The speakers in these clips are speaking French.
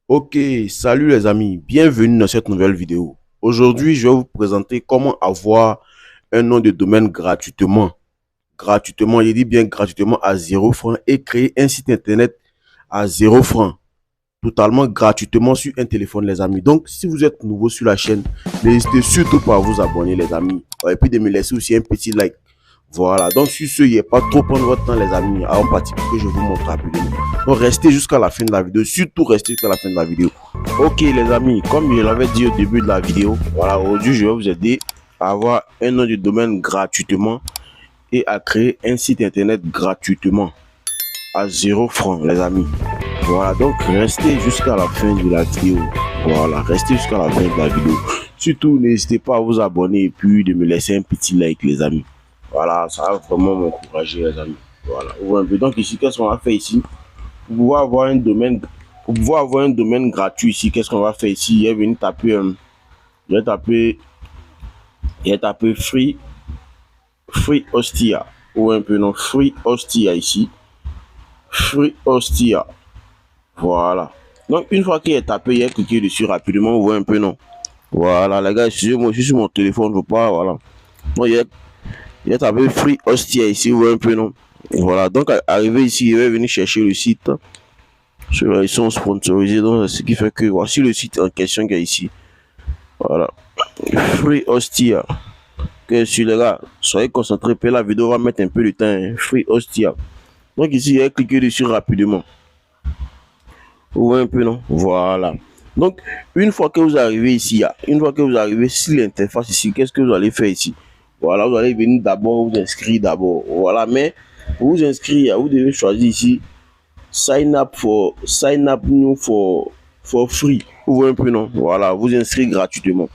Ok, salut les amis, bienvenue dans cette nouvelle vidéo. Aujourd'hui, je vais vous présenter comment avoir un nom de domaine gratuitement. Gratuitement, il dit bien gratuitement à 0 francs et créer un site internet à 0 francs. Totalement gratuitement sur un téléphone les amis. Donc, si vous êtes nouveau sur la chaîne, n'hésitez surtout pas à vous abonner les amis. Et puis de me laisser aussi un petit like. Voilà, donc sur ce, il n'est pas trop prendre votre temps les amis, à en partie pour que je vous montre rapidement. Donc restez jusqu'à la fin de la vidéo, surtout restez jusqu'à la fin de la vidéo. Ok les amis, comme je l'avais dit au début de la vidéo, voilà, aujourd'hui je vais vous aider à avoir un nom de domaine gratuitement et à créer un site internet gratuitement à 0 francs les amis. Voilà, donc restez jusqu'à la fin de la vidéo. Voilà, restez jusqu'à la fin de la vidéo. Surtout, n'hésitez pas à vous abonner et puis de me laisser un petit like les amis. Voilà, ça va vraiment m'encourager les amis. Voilà, donc ici, qu'est-ce qu'on va faire ici? Pour pouvoir avoir un domaine, gratuit ici, qu'est-ce qu'on va faire ici? Je vais venir taper, je vais taper, free hostia ou un peu non, free hostia ici, free hostia. Voilà. Donc une fois qu'il est tapé, il a cliqué dessus rapidement, vous voyez un peu non. Voilà les gars, excusez-moi, je suis sur mon téléphone, je veux pas, voilà. Donc il a tapé free hostia ici, vous voyez un peu non. Voilà, donc arrivé ici, il va venir chercher le site. Ils sont sponsorisés, donc ce qui fait que voici le site en question qu'il y a ici. Voilà. Free Hostia. Que sur les gars, soyez concentrés, puis la vidéo va mettre un peu de temps. Hein. Free Hostia. Donc ici, il y a cliqué dessus rapidement. Vous voyez un peu, non? Voilà. Donc, une fois que vous arrivez ici, une fois que vous arrivez sur l'interface ici, qu'est-ce que vous allez faire ici? Voilà, vous allez venir d'abord vous inscrire d'abord. Voilà, mais pour vous inscrire, vous devez choisir ici sign up new for free. Vous voyez un peu, non? Voilà, vous inscrire gratuitement.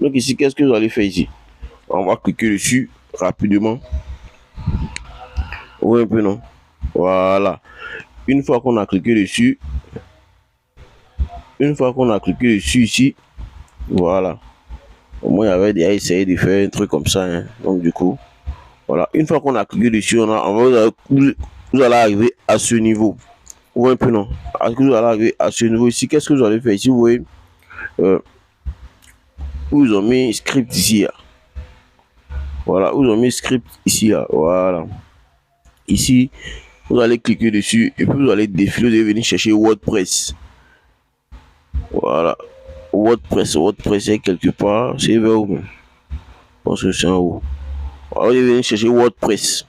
Donc ici, qu'est-ce que vous allez faire ici? On va cliquer dessus rapidement. Vous voyez un peu, non? Voilà. Une fois qu'on a cliqué dessus, ici, voilà. Au moins, il avait déjà essayé de faire un truc comme ça. Hein. Donc, du coup, voilà. Une fois qu'on a cliqué dessus, vous allez arriver à ce niveau. Vous voyez un peu, non? Vous allez arriver à ce niveau ici. Qu'est-ce que vous allez faire ici? Vous voyez, vous ont mis script ici. Là. Voilà, vous ont mis script ici. Là. Voilà. Ici, vous allez cliquer dessus et puis vous allez défiler, vous allez venir chercher WordPress. Voilà. WordPress est quelque part. C'est vers où? Je pense que c'est en haut. Voilà, vous allez venir chercher WordPress.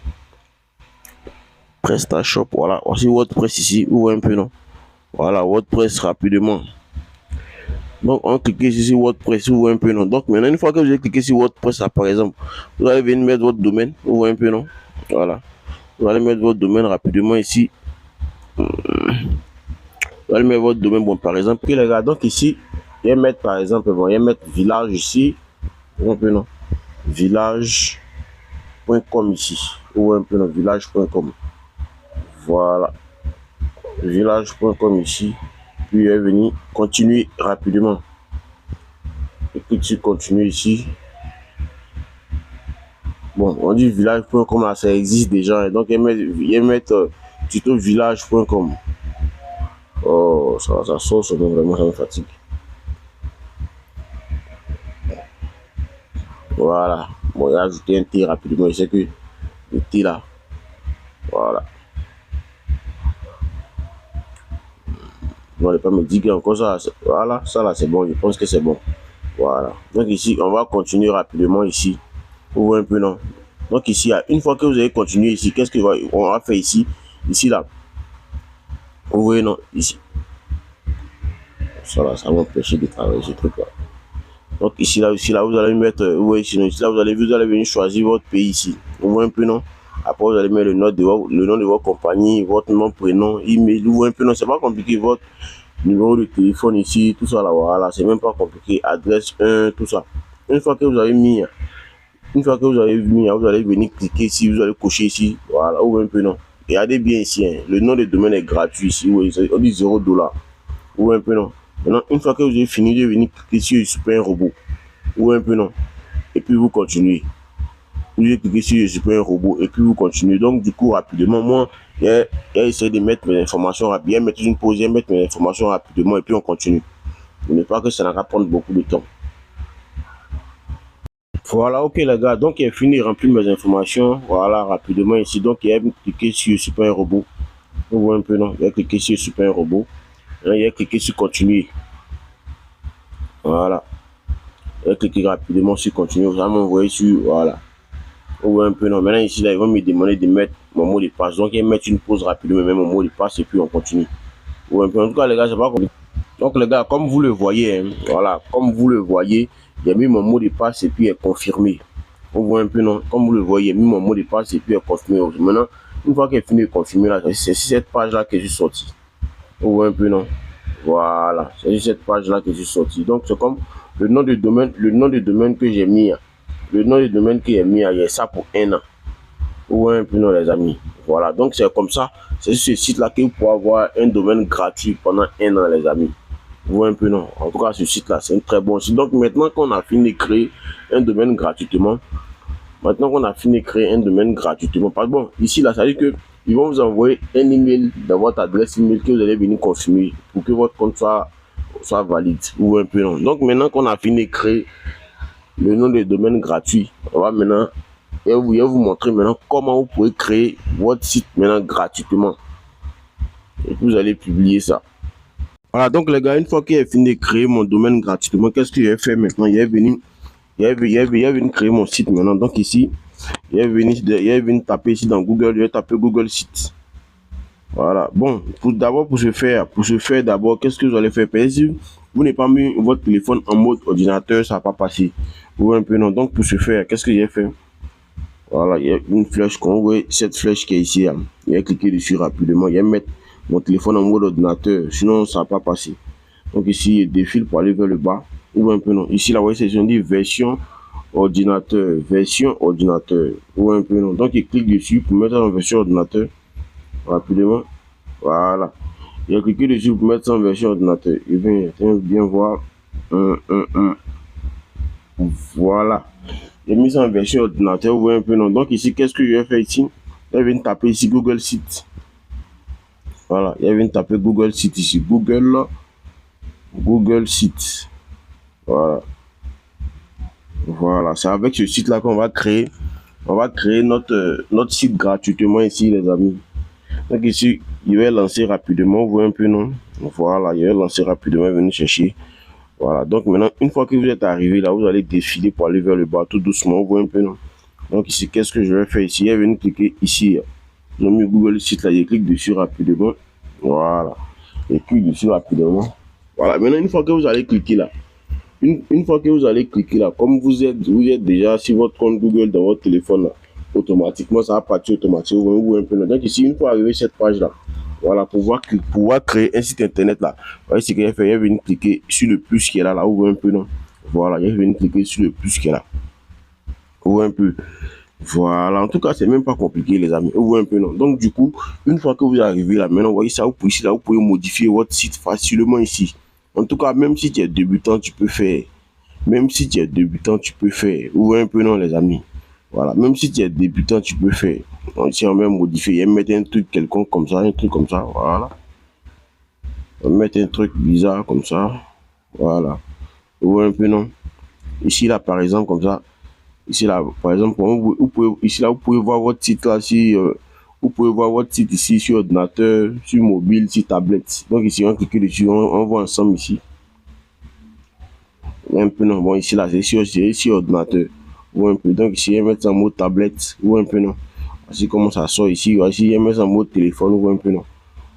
PrestaShop, voilà. Voici WordPress ici. Vous voyez un peu, non? Voilà, WordPress rapidement. Donc, on clique ici sur WordPress, vous voyez un peu, non? Donc, maintenant, une fois que vous avez cliqué sur WordPress, là, par exemple, vous allez venir mettre votre domaine, vous voyez un peu, non? Voilà. Vous allez mettre votre domaine rapidement ici. Vous allez mettre votre domaine, bon, par exemple. Ok, les gars, donc ici, je vais mettre, par exemple, bon, je vais mettre village ici. Vous voyez un peu, non? Village.com ici. Vous voyez un peu, non? Village.com. Voilà. Village.com ici. Puis je vais venir continuer rapidement. Et puis tu continues ici. Bon, on dit village.com là, ça existe déjà. Donc, il y mettre tuto village.com. Oh, ça sort, ça vraiment, ça me fatigue. Voilà. Bon, il a ajouté un T rapidement. Je sais que le T là. Voilà. Non, il ne pas me dire encore ça. Voilà, ça là, c'est bon. Je pense que c'est bon. Voilà. Donc, ici, on va continuer rapidement ici. Vous voyez un peu, non? Donc, ici, une fois que vous avez continué ici, qu'est-ce qu'on va faire ici? Ici, là. Vous voyez, non? Ici. Ça va m'empêcher de travailler ce truc là. Donc ici là, vous allez mettre, vous voyez ici, là vous allez venir choisir votre pays ici. Vous voyez un peu non? Après vous allez mettre le nom de votre compagnie, votre nom, prénom, email, vous voyez un peu non? C'est pas compliqué, votre numéro de téléphone ici, tout ça là, voilà, c'est même pas compliqué, adresse 1, tout ça. Une fois que vous avez mis, vous allez venir cliquer ici, vous allez cocher ici, voilà, vous voyez un peu non? Regardez bien ici, hein, le nom de domaine est gratuit ici, vous voyez, on dit $0. Vous voyez un peu non? Maintenant, une fois que vous avez fini, de venir cliquer sur super un robot. Vous voyez un peu non? Et puis vous continuez. Vous allez cliquer sur super un robot et puis vous continuez. Donc du coup, rapidement, moi, j'ai essayé de mettre mes informations rapidement, mettre une pause, mettre mes informations rapidement et puis on continue. Pour ne pas que ça n'aura prendre beaucoup de temps. Voilà, ok les gars, donc il a fini de remplir mes informations, voilà, rapidement ici. Donc il a cliqué sur Super Robot. Vous voyez un peu, non? Il a cliqué sur Super Robot. Il a cliqué sur Continuer. Voilà. Il a cliqué rapidement sur Continuer. Vous allez m'envoyer sur, voilà. Vous voyez un peu, non? Maintenant ici, là, ils vont me demander de mettre mon mot de passe. Donc il va mettre une pause rapidement, même mon mot de passe et puis on continue. Vous voyez un peu. En tout cas les gars, c'est pas compliqué. Donc les gars, comme vous le voyez, hein, voilà, comme vous le voyez, il a mis mon mot de passe et puis il est confirmé. On voit un peu, non? Comme vous le voyez, il a mis mon mot de passe et puis il est confirmé. Maintenant, une fois qu'il est fini de confirmer, là, c'est cette page-là que je suis sorti. On voit un peu, non? Voilà, c'est cette page-là que je suis sorti. Donc c'est comme le nom de domaine que j'ai mis. Le nom de domaine que j'ai mis, il y a ça pour 1 an. Vous voyez un peu, non, les amis? Voilà, donc c'est comme ça. C'est sur ce site-là que vous pouvez avoir un domaine gratuit pendant 1 an, les amis. Vous voyez un peu, non? En tout cas, ce site-là, c'est un très bon site. Donc, maintenant qu'on a fini de créer un domaine gratuitement, bon, ici, là, ça veut dire que ils vont vous envoyer un email dans votre adresse email que vous allez venir confirmer pour que votre compte soit valide. Vous voyez un peu, non? Donc, maintenant qu'on a fini de créer le nom de domaine gratuit, on va maintenant, et je vais vous montrer maintenant comment vous pouvez créer votre site maintenant gratuitement. Et puis, vous allez publier ça. Voilà, donc les gars, une fois qu'il a fini de créer mon domaine gratuitement, qu'est-ce qu'il a fait maintenant? Il est venu créer mon site maintenant. Donc ici, il est venu taper ici dans Google, il a tapé Google Site. Voilà, bon, pour ce faire, d'abord, qu'est-ce que vous allez faire? Parce que si vous n'avez pas mis votre téléphone en mode ordinateur, ça ne va pas passer. Vous voyez un peu, non? Donc pour ce faire, qu'est-ce que j'ai fait? Voilà, il y a une flèche, qu'on voit cette flèche qui est ici. Il a cliqué dessus rapidement, il va mettre mon téléphone en mode ordinateur, sinon ça ne va pas passer. Donc ici, il défile pour aller vers le bas. Vous voyez un peu, non? Ici, là, vous voyez, c'est dit version ordinateur. Vous voyez un peu, non? Donc il clique dessus pour mettre en version ordinateur rapidement. Voilà. Il a cliqué dessus pour mettre en version ordinateur. Il vient bien voir. Voilà. Il a mis ça en version ordinateur. Vous voyez un peu, non? Donc ici, qu'est-ce que je vais faire ici? Il vient taper ici Google Site. Voilà, il vient taper Google Site ici. Google Site. Voilà. Voilà, c'est avec ce site-là qu'on va créer. On va créer notre site gratuitement ici, les amis. Donc ici, il va lancer rapidement. Vous voyez un peu, non? Voilà, il va lancer rapidement. Venez chercher. Voilà, donc maintenant, une fois que vous êtes arrivé là, vous allez défiler pour aller vers le bas tout doucement. Vous voyez un peu, non? Donc ici, qu'est-ce que je vais faire ici? Il va venir cliquer ici. J'ai mis Google Site là, je clique dessus rapidement. Voilà. Et clique dessus rapidement. Voilà, maintenant, une fois que vous allez cliquer là, une fois que vous allez cliquer là, comme vous êtes déjà sur votre compte Google dans votre téléphone là, automatiquement, ça va partir automatiquement. Vous voyez un peu. Donc ici, une fois arrivé cette page là, voilà, pour pouvoir créer un site internet là, voyez ce qu'il a fait, il est venu cliquer sur le plus qui est là, vous voyez un peu, non? Voilà, il est venu cliquer sur le plus qui est là. Vous voyez un peu. Voilà, en tout cas, c'est même pas compliqué, les amis. Vous voyez un peu, non? Donc, du coup, une fois que vous arrivez là, maintenant, vous voyez ça, vous pouvez modifier votre site facilement ici. En tout cas, même si tu es débutant, tu peux faire. Vous voyez un peu, non, les amis? Voilà, même si tu es débutant, tu peux faire. Donc, ici, on va modifier, on va mettre un truc quelconque comme ça, voilà. On va mettre un truc bizarre comme ça, voilà. Vous voyez un peu, non? Ici, là, par exemple, comme ça. Ici, là, par exemple, vous pouvez voir votre site là, vous pouvez voir votre site ici sur ordinateur, sur mobile, sur tablette. Donc ici, on clique dessus, on voit ensemble ici. Un peu, non, bon, ici, là, c'est sur ordinateur. Vous voyez un peu, donc ici, on met en mode tablette. Vous voyez un peu, non? Voici comment ça sort ici. Voici, on met en mode téléphone. Vous voyez un peu, non?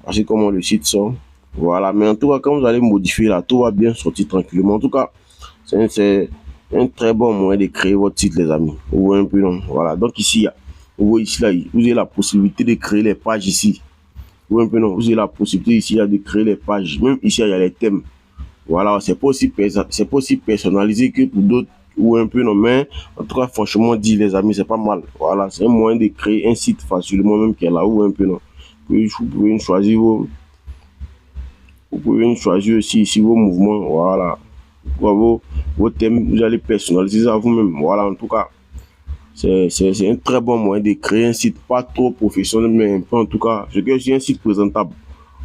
Voici comment le site sort. Voilà, mais en tout cas, quand vous allez modifier là, tout va bien sortir tranquillement. En tout cas, c'est un très bon moyen de créer votre site, les amis. Vous voyez un peu, non? Voilà, donc ici, vous voyez ici, là, vous avez la possibilité de créer les pages ici. Vous voyez un peu, non? Vous avez la possibilité ici là, de créer les pages. Même ici, il y a les thèmes. Voilà, c'est pas aussi personnalisé que pour d'autres. Ou un peu, non, mais en tout cas, franchement dit, les amis, c'est pas mal. Voilà, c'est un moyen de créer un site facilement, même qui est là, ou un peu, non. Vous pouvez choisir aussi ici vos mouvements, voilà. Vos thèmes, vous allez personnaliser ça vous-même. Voilà, en tout cas, C'est un très bon moyen de créer un site pas trop professionnel, mais un peu en tout cas, je veux dire un site présentable.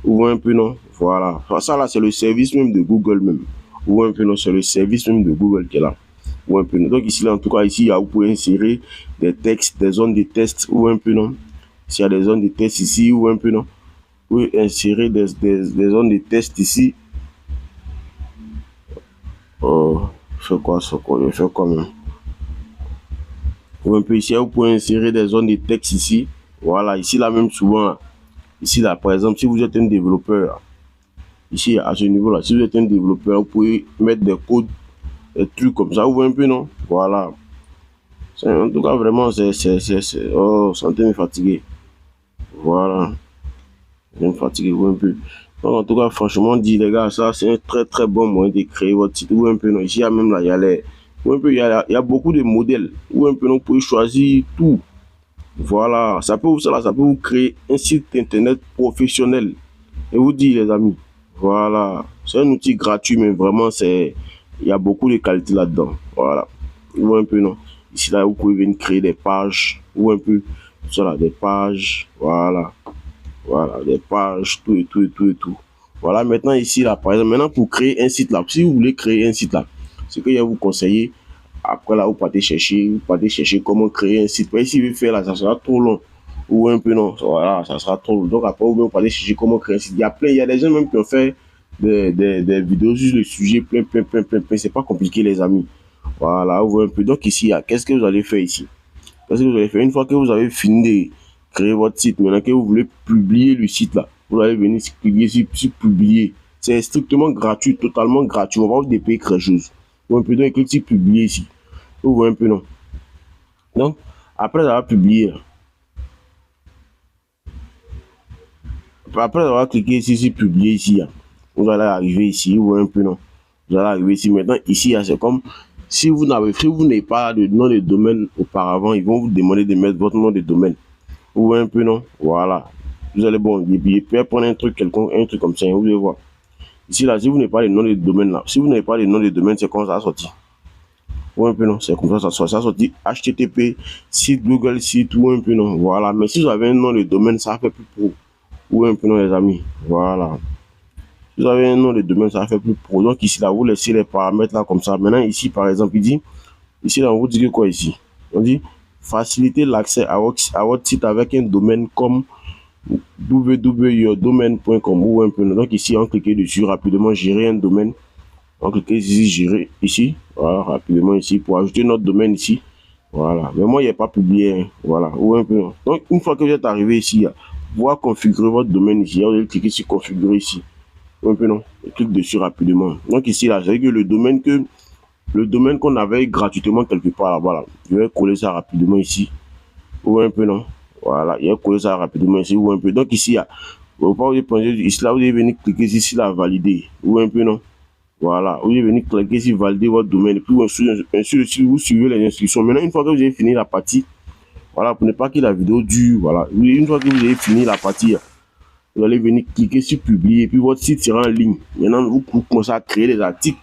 Vous voyez un peu, non? Voilà. Ça là, c'est le service même de Google même. Vous voyez un peu, non? C'est le service même de Google qui est là. Vous voyez un peu, non? Donc ici, là, en tout cas, ici, vous pouvez insérer des textes, des zones de test. Vous voyez un peu, non? S'il y a des zones de test ici, vous voyez un peu, non? Vous pouvez insérer des zones de test ici. Oh, je fais quoi, je fais quoi même? Ou un peu ici, vous pouvez insérer des zones de texte ici. Voilà, ici là même souvent, ici là par exemple, si vous êtes un développeur, ici à ce niveau là, si vous êtes un développeur, vous pouvez mettre des codes, des trucs comme ça, vous voyez un peu, non? Voilà. En tout cas, vraiment, oh, santé me fatigué. Voilà. Je me fatigue un peu. Donc, en tout cas, franchement, dit les gars, ça c'est un très très bon moyen de créer votre site. Ou un peu, non, ici, il y a même là, il y a les, ou un peu, il y a beaucoup de modèles. Ou un peu, non, vous pouvez choisir tout. Voilà, ça peut vous créer un site internet professionnel. Et vous dit les amis, voilà, c'est un outil gratuit, mais vraiment, il y a beaucoup de qualité là-dedans. Voilà, ou un peu, non. Ici, là, vous pouvez venir créer des pages, ou un peu, voilà, des pages, voilà. Voilà, des pages, tout et tout et tout et tout. Voilà, maintenant ici, là, par exemple, maintenant pour créer un site là, si vous voulez créer un site là, ce que je vais vous conseiller, après là, vous partez chercher comment créer un site. Si vous faire là, ça sera trop long. Ou un peu non, voilà, ça sera trop long. Donc après, vous partez chercher comment créer un site. Il y a des gens même qui ont fait des vidéos sur le sujet, plein. C'est pas compliqué, les amis. Voilà, vous voyez un peu. Donc ici, qu'est-ce que vous allez faire ici? Qu'est-ce que vous allez faire? Une fois que vous avez fini de créer votre site, maintenant que vous voulez publier le site là, vous allez venir cliquer sur publier. C'est strictement gratuit, totalement gratuit. On va vous dépayer quelque chose. Vous pouvez donc cliquer sur publier ici. Vous voyez un peu, non? Donc, après avoir publié, après avoir cliqué ici sur publier ici, vous allez arriver ici. Vous voyez un peu, non? Vous allez arriver ici. Maintenant, ici, c'est comme si vous n'avez pas de nom de domaine auparavant, ils vont vous demander de mettre votre nom de domaine. Vous voyez un peu, non? Voilà. Vous allez, bon, il peut prendre un truc quelconque, un truc comme ça, vous allez voir. Ici, là, si vous n'avez pas le nom de domaine, là, si vous n'avez pas le nom de domaine, c'est comme ça à sortir. Vous voyez un peu, non? C'est comme ça, ça sortit HTTP, site, Google site, ou un peu, non? Voilà. Mais si vous avez un nom de domaine, ça fait plus pro. Ou un peu, non, les amis? Voilà. Si vous avez un nom de domaine, ça fait plus pro. Donc, ici, là, vous laissez les paramètres, là, comme ça. Maintenant, ici, par exemple, il dit, ici, là, on vous dit quoi ici? On dit, faciliter l'accès à votre site avec un domaine comme www.yourdomaine.com ou un peu. Donc ici, on clique dessus rapidement, gérer un domaine. On clique ici, gérer ici. Voilà, rapidement ici pour ajouter notre domaine ici. Voilà. Mais moi, il n'y a pas publié. Hein. Voilà. Ou un peu. Donc, une fois que vous êtes arrivé ici, pouvoir configurer votre domaine ici. Vous allez cliquer sur configurer ici. Ou un peu non. On clique dessus rapidement. Donc ici, là, c'est que le domaine qu'on avait gratuitement quelque part là, voilà. Je vais coller ça rapidement ici. Ou un peu non. Voilà, il y a collé ça rapidement ici ou un peu. Donc ici, ici là, vous allez venir cliquer ici là, valider. Ou un peu non. Voilà, vous allez venir cliquer ici, valider votre domaine. Et puis ensuite, vous suivez les instructions. Maintenant, une fois que vous avez fini la partie, voilà, pour ne pas que la vidéo dure, voilà. Une fois que vous avez fini la partie, vous allez venir cliquer sur publier. Et puis votre site sera en ligne. Maintenant, vous commencez à créer des articles.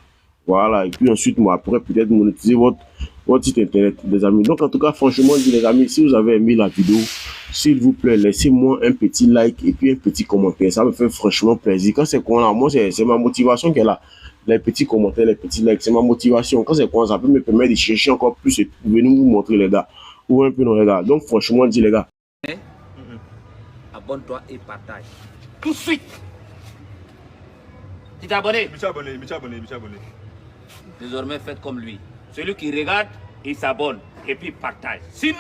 Voilà, et puis ensuite, moi, après, peut-être monétiser votre site internet, les amis. Donc, en tout cas, franchement, les amis, si vous avez aimé la vidéo, s'il vous plaît, laissez-moi un petit like et puis un petit commentaire. Ça me fait franchement plaisir. Quand c'est quoi là, moi, c'est ma motivation qui est là. Les petits commentaires, les petits likes, c'est ma motivation. Quand c'est quoi, ça peut me permettre de chercher encore plus et de venir vous montrer, les gars. Ou un peu non, les gars. Donc, franchement, les gars. Abonne-toi et partage. Tout de suite. Tu t'es abonné? Je suis abonné. Désormais, faites comme lui. Celui qui regarde, il s'abonne et puis partage. Sinon,